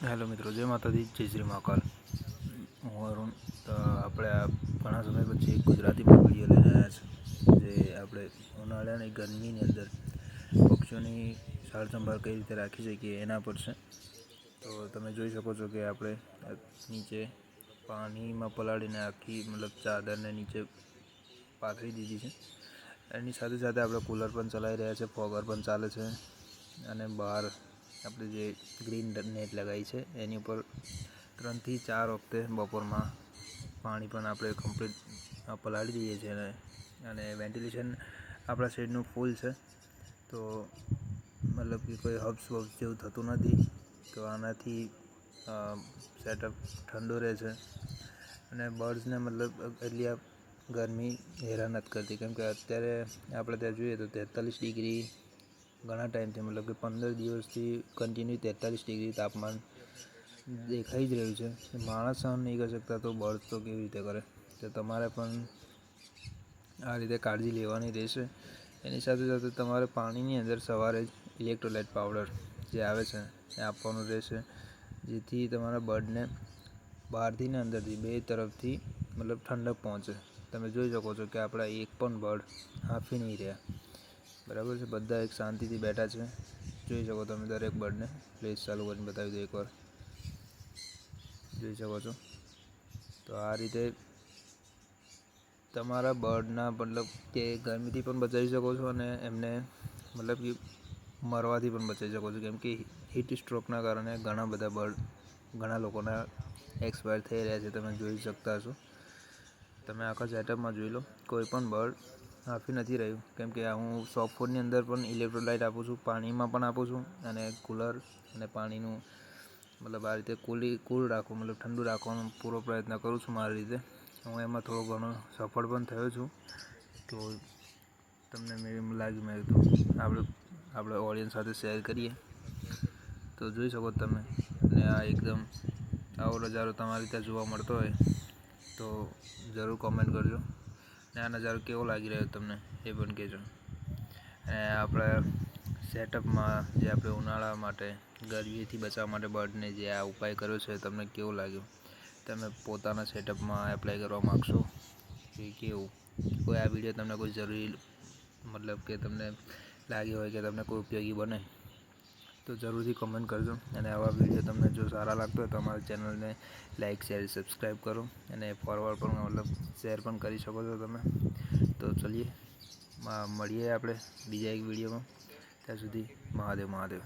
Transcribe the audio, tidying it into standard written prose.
Hello મિત્રો, જય માતાજી, જય શ્રી મહાકાલ. હું અરુણ. તો આપણે આ ઘણા સમય પછી એક ગુજરાતીમાં વિડીયો લઈને આવ્યા છે, જે આપણે ઉનાળાની ગરમીની અંદર પક્ષીઓની સારસંભાળ કઈ રીતે રાખી શકીએ એના પર છે. તો તમે જોઈ શકો છો કે આપણે નીચે પાણીમાં પલાળીને આખી ચાદરને નીચે પાથરી દીધી છે. એની સાથે સાથે આપણે કૂલર પણ ચલાવી રહ્યા છે, ફોગર પણ ચાલે છે, અને બહાર આપણે જે ગ્રીન નેટ લગાવી છે એની ઉપર 3 થી 4 વખતે બપોરમાં પાણી પણ આપણે કમ્પ્લીટ પલાળી દઈએ છીએ. અને વેન્ટિલેશન આપણા શેડનું ફૂલ છે, તો કે કોઈ હબ્સ જેવું થતું નથી. તો આનાથી સેટઅપ ઠંડુ રહે છે, અને બર્ડ્સને એટલી ગરમી હેરાન નથી કરતી. કેમ કે અત્યારે આપણે ત્યાં જોઈએ તો 43 ડિગ્રી ઘણા ટાઈમથી કે 15 દિવસથી કન્ટિન્યુ 43 ડિગ્રી તાપમાન દેખાઈ જ રહ્યું છે. માણસ સહન નહીં કરી શકતા તો બર્ડ્સ તો કેવી રીતે કરે. તો તમારે પણ આ રીતે કાળજી લેવાની રહેશે. એની સાથે સાથે તમારે પાણીની અંદર સવારે જ ઇલેક્ટ્રોલાઇટ પાવડર જે આવે છે એ આપવાનું રહેશે, જેથી તમારા બર્ડને બહારથી ને અંદરથી બે તરફથી ઠંડક પહોંચે. તમે જોઈ શકો છો કે આપણા એક પણ બર્ડ હાંફી નહીં રહ્યા, બરાબર છે. બધા એક શાંતિથી બેઠા છે. જોઈ શકો તમે દરેક બર્ડને. ફ્લેશ ચાલુ કરીને બતાવી દો એકવાર. જોઈ શકો છો. તો આ રીતે તમારા બર્ડના કે ગરમીથી પણ બચાવી શકો છો, અને એમને કે મરવાથી પણ બચાવી શકો છો. કેમ કે હીટ સ્ટ્રોકના કારણે ઘણા લોકોના એક્સપાયર થઈ રહ્યા છે. તમે જોઈ શકતા હશો. તમે આખા સેટઅપમાં જોઈ લો, કોઈ પણ બર્ડ હાંફી નથી રહ્યું. કેમ કે હું સોફ્ટફૂડની અંદર પણ ઇલેક્ટ્રોલાઇટ આપું છું, પાણીમાં પણ આપું છું, અને કૂલર અને પાણીનું આ રીતે કૂલ રાખવું, ઠંડુ રાખવાનો પૂરો પ્રયત્ન કરું છું મારી રીતે. હું એમાં થોડો ઘણો સફળ પણ થયો છું. તો તમને એમ લાગ્યું મેં તો આપણે ઓડિયન્સ સાથે શેર કરીએ. તો જોઈ શકો તમે. અને આ એકદમ આવો નજારો તમારી ત્યાં જોવા મળતો હોય તો જરૂર કોમેન્ટ કરજો. અને આ નજારો કેવો લાગી રહ્યો તમને એ પણ કહેજો. અને આપણા સેટઅપમાં જે આપણે ઉનાળા માટે ગરમીથી બચાવવા માટે બર્ડને જે આ ઉપાય કર્યો છે, તમને કેવું લાગ્યું? તમે પોતાના સેટઅપમાં એપ્લાય કરવા માગશો કે કેવું? કોઈ આ વિડીયો તમને કોઈ જરૂરી કે તમને લાગ્યો હોય કે તમને કોઈ ઉપયોગી બને તો જરૂરથી કમેન્ટ કરજો. અને આવા વિડીયો તમને જો સારા લાગતો હોય તો અમારી ચેનલને લાઇક, શેર, સબસ્ક્રાઈબ કરો, અને ફોરવર્ડ પણ શેર પણ કરી શકો છો તમે. તો ચલીએ, મળીએ આપણે બીજા એક વિડીયોમાં. ત્યાં સુધી મહાદેવ મહાદેવ.